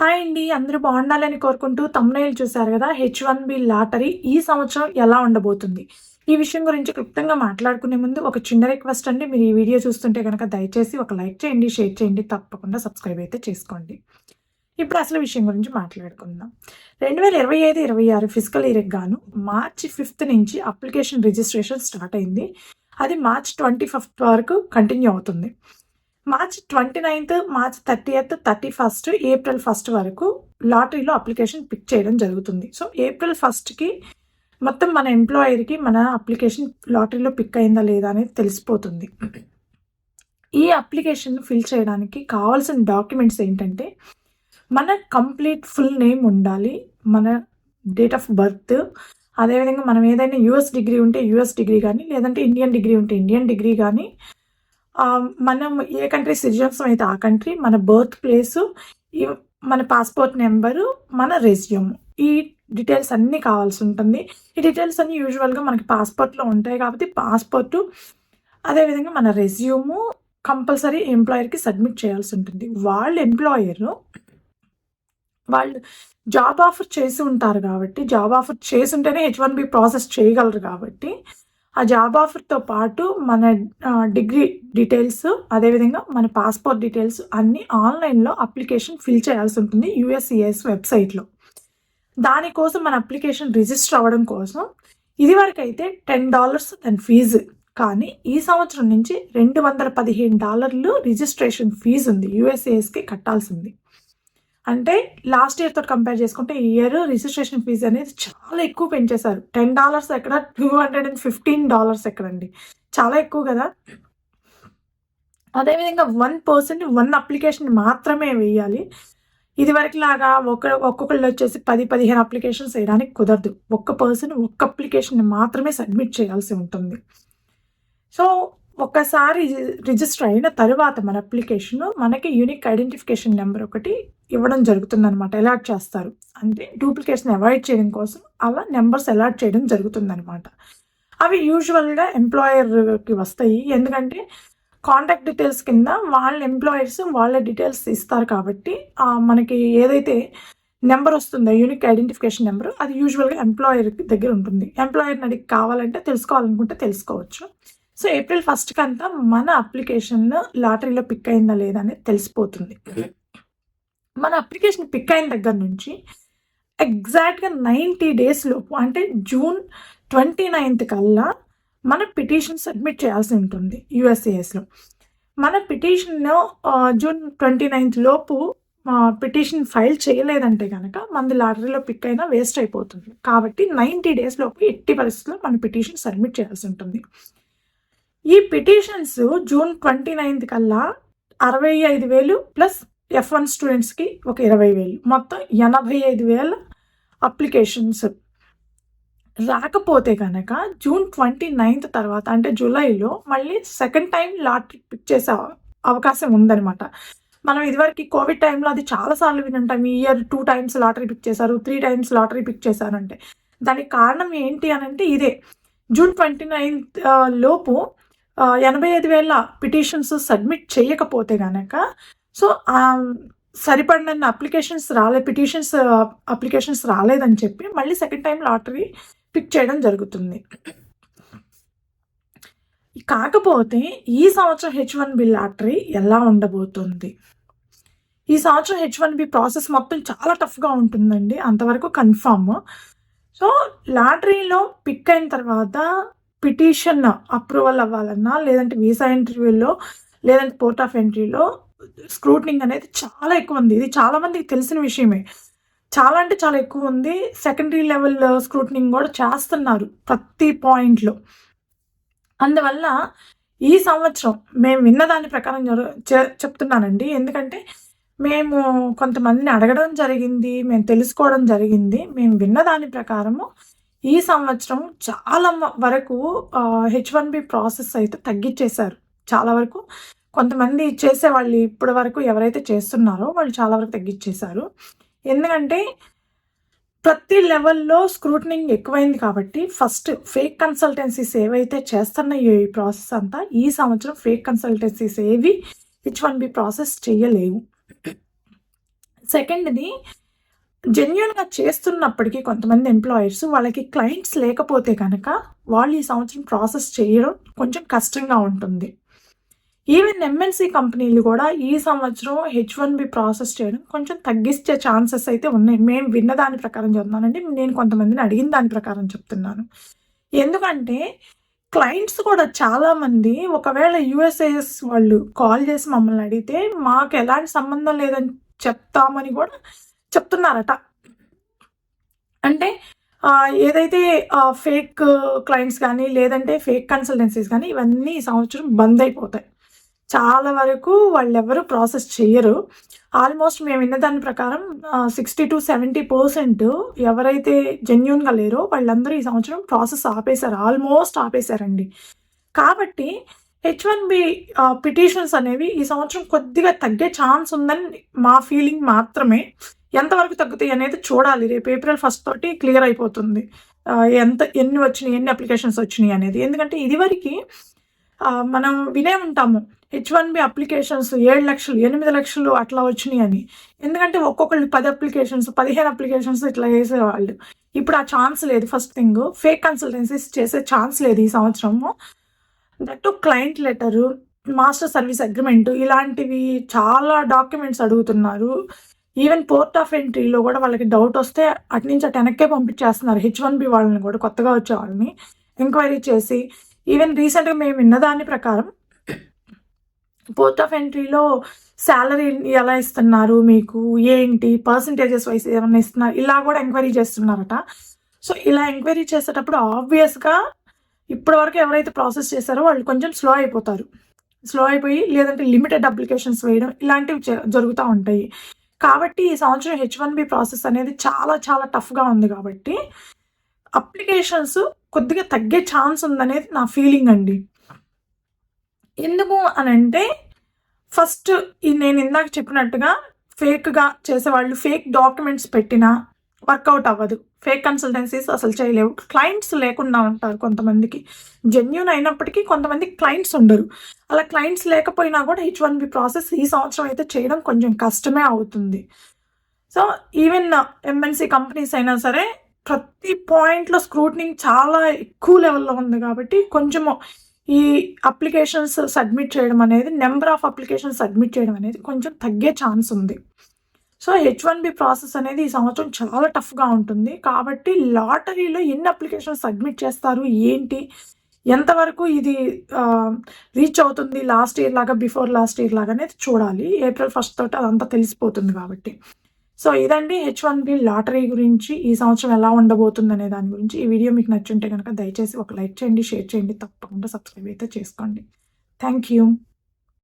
Hi అండి. అందరూ బాగుండాలని కోరుకుంటూ థంబ్‌నెయిల్ చూసారు గదా! హెచ్-1బీ లాటరీ ఈ సంవత్సరం ఎలా ఉండబోతుంది? ఈ విషయం గురించి క్లుప్తంగా మాట్లాడుకునే ముందు ఒక చిన్న రిక్వెస్ట్ అండి. మీరు ఈ వీడియో చూస్తుంటే గనక దయచేసి ఒక లైక్ చేయండి, షేర్ చేయండి. తప్పకుండా సబ్స్క్రైబ్ అయితే చేసుకోండి. ఇప్పుడు అసలు విషయం గురించి మాట్లాడుకుందాం. 2025, 26 ఫిజికల్ ఇయర్‌కి గాను మార్చి 5 నుంచి అప్లికేషన్ రిజిస్ట్రేషన్ స్టార్ట్ అయింది. అది మార్చ్ 25 వరకు కంటిన్యూ అవుతుంది. మార్చ్ 29, మార్చ్ 30th, 31, ఏప్రిల్ 1 వరకు లాటరీలో అప్లికేషన్ పిక్ చేయడం జరుగుతుంది. సో, ఏప్రిల్ 1కి మొత్తం మన ఎంప్లాయర్‌కి మన అప్లికేషన్ లాటరీలో పిక్ అయిందా లేదా అనేది తెలిసిపోతుంది. ఈ అప్లికేషన్ ఫిల్ చేయడానికి కావాల్సిన డాక్యుమెంట్స్ ఏంటంటే, మన కంప్లీట్ ఫుల్ నేమ్ ఉండాలి. మన డేట్ ఆఫ్ బర్త్, అదేవిధంగా మనం ఏదైనా యూఎస్ డిగ్రీ ఉంటే యూఎస్ డిగ్రీ గానీ, లేదంటే ఇండియన్ డిగ్రీ ఉంటే ఇండియన్ డిగ్రీ గానీ, మనం ఏ కంట్రీ సిటిజన్స్ అయితే ఆ కంట్రీ, మన బర్త్ ప్లేసు, మన పాస్‌పోర్ట్ నెంబరు, మన రెజ్యూమ్. ఈ డీటెయిల్స్ అన్నీ కావాల్సి ఉంటుంది. ఈ డీటెయిల్స్ అన్నీ యూజువల్‌గా మనకి పాస్‌పోర్ట్‌లో ఉంటాయి కాబట్టి పాస్‌పోర్టు, అదేవిధంగా మన రెజ్యూము కంపల్సరీ ఎంప్లాయర్‌కి సబ్మిట్ చేయాల్సి ఉంటుంది. వాళ్ళు జాబ్ ఆఫర్ చేసి ఉంటారు కాబట్టి, జాబ్ ఆఫర్ చేసుంటేనే హెచ్-1బీ ప్రాసెస్ చేయగలరు కాబట్టి, ఆ జాబ్ ఆఫర్‌తో పాటు మన డిగ్రీ డీటెయిల్స్, అదేవిధంగా మన పాస్‌పోర్ట్ డీటెయిల్స్ అన్నీ ఆన్‌లైన్‌లో అప్లికేషన్ ఫిల్ చేయాల్సి ఉంటుంది యూఎస్‌సిఐఎస్ వెబ్‌సైట్‌లో. దానికోసం మన అప్లికేషన్ రిజిస్టర్ అవ్వడం కోసం ఇదివరకైతే $10 దాని ఫీజు. కానీ ఈ సంవత్సరం నుంచి $215 రిజిస్ట్రేషన్ ఫీజు ఉంది యూఎస్‌సిఐఎస్‌కి కట్టాల్సింది. అంటే లాస్ట్ ఇయర్‌తో కంపేర్ చేసుకుంటే ఈ ఇయర్ రిజిస్ట్రేషన్ ఫీజ్ అనేది చాలా ఎక్కువ పెంచేశారు. $10 ఎక్కడ, $215 ఎక్కడండి. చాలా ఎక్కువ గదా! అదేవిధంగా 1 పర్సన్ 1 అప్లికేషన్ మాత్రమే వేయాలి. ఇదివరకులాగా ఒక్కొక్కళ్ళొచ్చేసి 10, 15 అప్లికేషన్స్ వేయడానికి కుదరదు. ఒక్క పర్సన్ ఒక్క అప్లికేషన్‌ని మాత్రమే సబ్మిట్ చేయాల్సి ఉంటుంది. సో, ఒక్కసారి రిజిస్టర్ అయిన తరువాత మన అప్లికేషను మనకి యూనిక్ ఐడెంటిఫికేషన్ నెంబర్ ఒకటి ఇవ్వడం జరుగుతుందనమాట. అలాట్ చేస్తారు. అంటే డూప్లికేషన్ అవాయిడ్ చేయడం కోసం అలా నెంబర్స్ అలాట్ చేయడం జరుగుతుందనమాట. అవి యూజువల్‌గా ఎంప్లాయర్‌కి వస్తాయి. ఎందుకంటే కాంటాక్ట్ డీటెయిల్స్ కింద వాళ్ళ ఎంప్లాయర్స్ వాళ్ళ డీటెయిల్స్ ఇస్తారు కాబట్టి మనకి ఏదైతే నెంబర్ వస్తుందో యూనిక్ ఐడెంటిఫికేషన్ నెంబరు, అది యూజువల్‌గా ఎంప్లాయర్ దగ్గర ఉంటుంది. ఎంప్లాయర్‌ని అడిగి కావాలంటే తెలుసుకోవాలనుకుంటే తెలుసుకోవచ్చు. సో, ఏప్రిల్ 1 మన అప్లికేషన్ లాటరీలో పిక్ అయిందా లేదా అనేది తెలిసిపోతుంది. మన అప్లికేషన్ పిక్ అయిన దగ్గర నుంచి ఎగ్జాక్ట్‌గా 90 డేస్ లోపు, అంటే జూన్ 29 కల్లా మన పిటిషన్ సబ్మిట్ చేయాల్సి ఉంటుంది యూఎస్‌సిఐఎస్‌లో. మన పిటిషన్‌ను జూన్ 29 లోపు పిటిషన్ ఫైల్ చేయలేదంటే గనక మనది లాటరీలో పిక్ అయినా వేస్ట్ అయిపోతుంది. కాబట్టి 90 డేస్ లోపు ఎట్టి పరిస్థితుల్లో మన పిటిషన్ సబ్మిట్ చేయాల్సి ఉంటుంది. ఈ పిటిషన్స్ జూన్ 29 కల్లా 65,000 ప్లస్ F1 స్టూడెంట్స్‌కి ఒక 20,000 మొత్తం 85,000 అప్లికేషన్స్ రాకపోతే గనక జూన్ 29 తర్వాత అంటే జూలైలో మళ్ళీ సెకండ్ టైమ్ లాటరీ పిక్ చేసే అవకాశం ఉందనమాట. మనం ఇదివరకు కోవిడ్ టైంలో అది చాలా సార్లు వినుంటాం. ఈ ఇయర్ 2 టైమ్స్ లాటరీ పిక్ చేశారు, 3 టైమ్స్ లాటరీ పిక్ చేశారంటే. దానికి కారణం ఏంటి అనంటే ఇదే. జూన్ 29 లోపు 85,000 పిటిషన్స్ సబ్మిట్ చేయకపోతే గనక సో, సరిపడినన్ని అప్లికేషన్స్ రాలేదని చెప్పి మళ్ళీ సెకండ్ టైమ్ లాటరీ పిక్ చేయడం జరుగుతుంది. కాకపోతే ఈ సంవత్సరం హెచ్-1బీ లాటరీ ఎలా ఉండబోతుంది? ఈ సంవత్సరం హెచ్-1బీ ప్రాసెస్ మొత్తం చాలా టఫ్‌గా ఉంటుందండి. అంతవరకు కన్ఫర్మ్. సో, లాటరీలో పిక్ అయిన తర్వాత పిటిషన్ అప్రూవల్ అవ్వాలన్నా, లేదంటే వీసా ఇంటర్వ్యూలో, లేదంటే పోర్ట్ ఆఫ్ ఎంట్రీలో స్క్రూటనింగ్ అనేది చాలా ఎక్కువ ఉంది. ఇది చాలా మందికి తెలిసిన విషయమే. చాలా అంటే చాలా ఎక్కువ ఉంది. సెకండరీ లెవెల్ స్క్రూటనింగ్ కూడా చేస్తున్నారు ప్రతి పాయింట్‌లో. అందువల్ల ఈ సంవత్సరం మేము విన్న దాని ప్రకారం చెప్తున్నానండి. ఎందుకంటే మేము కొంతమందిని అడగడం జరిగింది, మేము తెలుసుకోవడం జరిగింది. మేము విన్న దాని ప్రకారము ఈ సంవత్సరం చాలా వరకు హెచ్-1బీ ప్రాసెస్ అయితే తగ్గిచ్చేశారు. చాలా వరకు కొంతమంది చేసేవాళ్ళు ఇప్పటి వరకు ఎవరైతే చేస్తున్నారో వాళ్ళు చాలా వరకు తగ్గిచ్చేశారు. ఎందుకంటే ప్రతి లెవెల్‌లో స్క్రూటనింగ్ ఎక్కువైంది కాబట్టి ఫస్ట్ ఫేక్ కన్సల్టెన్సీస్ ఏవైతే చేస్తున్నాయో ఈ ప్రాసెస్ అంతా, ఈ సంవత్సరం ఫేక్ కన్సల్టెన్సీస్ ఏవి హెచ్-1బీ ప్రాసెస్ చేయలేవు. సెకండ్‌ది జెన్యూన్‌గా చేస్తున్నప్పటికీ కొంతమంది ఎంప్లాయర్స్ వాళ్ళకి క్లయింట్స్ లేకపోతే కనుక వాళ్ళు ఈ సంవత్సరం ప్రాసెస్ చేయడం కొంచెం కష్టంగా ఉంటుంది. ఈవెన్ ఎంఎన్‌సి కంపెనీలు కూడా ఈ సంవత్సరం H1B ప్రాసెస్ చేయడం కొంచెం తగ్గించే ఛాన్సెస్ అయితే ఉన్నాయి. మేము విన్న దాని ప్రకారం చెప్తున్నానండి. నేను కొంతమందిని అడిగిన దాని ప్రకారం చెప్తున్నాను. ఎందుకంటే క్లయింట్స్ కూడా చాలామంది ఒకవేళ యూఎస్ఏఎస్ వాళ్ళు కాల్ చేసి మమ్మల్ని అడిగితే మాకు ఎలాంటి సంబంధం లేదని చెప్తామని కూడా చెప్తున్నారట. అంటే ఏదైతే ఫేక్ క్లయింట్స్ కానీ లేదంటే ఫేక్ కన్సల్టెన్సీస్ కానీ ఇవన్నీ ఈ సంవత్సరం బంద్ అయిపోతాయి. చాలా వరకు వాళ్ళెవరు ప్రాసెస్ చెయ్యరు. ఆల్మోస్ట్ మేము విన్న దాని ప్రకారం 60-70% ఎవరైతే జెన్యూన్‌గా లేరో వాళ్ళందరూ ఈ సంవత్సరం ప్రాసెస్ ఆపేశారు. ఆల్మోస్ట్ ఆపేశారండి. కాబట్టి H1B పిటిషన్స్ అనేవి ఈ సంవత్సరం కొద్దిగా తగ్గే ఛాన్స్ ఉందని మా ఫీలింగ్ మాత్రమే. ఎంతవరకు తగ్గుతాయి అనేది చూడాలి. రేపు ఏప్రిల్ 1 తోటి క్లియర్ అయిపోతుంది. ఎన్ని వచ్చినాయి, ఎన్ని అప్లికేషన్స్ వచ్చినాయి అనేది. ఎందుకంటే ఇదివరకి మనం వినే ఉంటాము. H1B అప్లికేషన్స్ 7 లక్షలు, 8 లక్షలు అట్లా వచ్చినాయి అని. ఎందుకంటే ఒక్కొక్కళ్ళు 10 అప్లికేషన్స్, 15 అప్లికేషన్స్ ఇట్లా చేసేవాళ్ళు. ఇప్పుడు ఆ ఛాన్స్ లేదు. ఫస్ట్ థింగ్ ఫేక్ కన్సల్టెన్సీస్ చేసే ఛాన్స్ లేదు ఈ సంవత్సరము. That client letter, master service agreement ఇలాంటివి చాలా డాక్యుమెంట్స్ అడుగుతున్నారు. ఈవెన్ పోర్ట్ ఆఫ్ ఎంట్రీలో కూడా వాళ్ళకి డౌట్ వస్తే అటు నుంచి అటు వెనక్కే పంపించేస్తున్నారు. H1B వాళ్ళని కూడా కొత్తగా వచ్చే వాళ్ళని ఎంక్వైరీ చేసి. ఈవెన్ రీసెంట్‌గా మేము విన్న దాని ప్రకారం పోర్ట్ ఆఫ్ ఎంట్రీలో సాలరీ ఎలా ఇస్తున్నారు మీకు, ఏంటి పర్సంటేజెస్ వైస్ ఏమన్నా ఇస్తున్నారు, ఇలా కూడా ఎంక్వైరీ చేస్తున్నారట. సో ఇలా ఎంక్వైరీ చేసేటప్పుడు ఆబ్వియస్‌గా ఇప్పటివరకు ఎవరైతే ప్రాసెస్ చేశారో వాళ్ళు కొంచెం స్లో అయిపోతారు. స్లో అయిపోయి లేదంటే లిమిటెడ్ అప్లికేషన్స్ వేయడం ఇలాంటివి జరుగుతూ ఉంటాయి. కాబట్టి ఈ సంవత్సరం H1B ప్రాసెస్ అనేది చాలా చాలా టఫ్‌గా ఉంది కాబట్టి అప్లికేషన్స్ కొద్దిగా తగ్గే ఛాన్స్ ఉందనేది నా ఫీలింగ్ అండి. ఎందుకు అనంటే ఫస్ట్ నేను ఇందాక చెప్పినట్టుగా ఫేక్‌గా చేసేవాళ్ళు ఫేక్ డాక్యుమెంట్స్ పెట్టినా వర్కౌట్ అవ్వదు. ఫేక్ కన్సల్టెన్సీస్ అసలు చేయలేవు. క్లయింట్స్ లేకుండా ఉంటారు కొంతమందికి. జెన్యూన్ అయినప్పటికీ కొంతమందికి క్లయింట్స్ ఉండరు. అలా క్లయింట్స్ లేకపోయినా కూడా H1B ప్రాసెస్ ఈ సంవత్సరం అయితే చేయడం కొంచెం కష్టమే అవుతుంది. సో ఈవెన్ ఎంఎన్‌సి కంపెనీస్ అయినా సరే ప్రతి పాయింట్‌లో స్క్రూటనింగ్ చాలా ఎక్కువ లెవెల్‌లో ఉంది కాబట్టి కొంచెము ఈ అప్లికేషన్స్ సబ్మిట్ చేయడం అనేది, నెంబర్ ఆఫ్ అప్లికేషన్స్ సబ్మిట్ చేయడం అనేది కొంచెం తగ్గే ఛాన్స్ ఉంది. సో H1B ప్రాసెస్ అనేది ఈ సంవత్సరం చాలా టఫ్‌గా ఉంటుంది. కాబట్టి లాటరీలో ఎన్ని అప్లికేషన్స్ సబ్మిట్ చేస్తారు, ఏంటి, ఎంతవరకు ఇది రీచ్ అవుతుంది లాస్ట్ ఇయర్ లాగా, బిఫోర్ లాస్ట్ ఇయర్ లాగా అనేది చూడాలి. ఏప్రిల్ 1 తోటి అదంతా తెలిసిపోతుంది కాబట్టి. సో ఇదండి H1B లాటరీ గురించి ఈ సంవత్సరం ఎలా ఉండబోతుంది అనే దాని గురించి. ఈ వీడియో మీకు నచ్చుంటే కనుక దయచేసి ఒక లైక్ చేయండి, షేర్ చేయండి, తప్పకుండా సబ్స్క్రైబ్ అయితే చేసుకోండి. Thank you.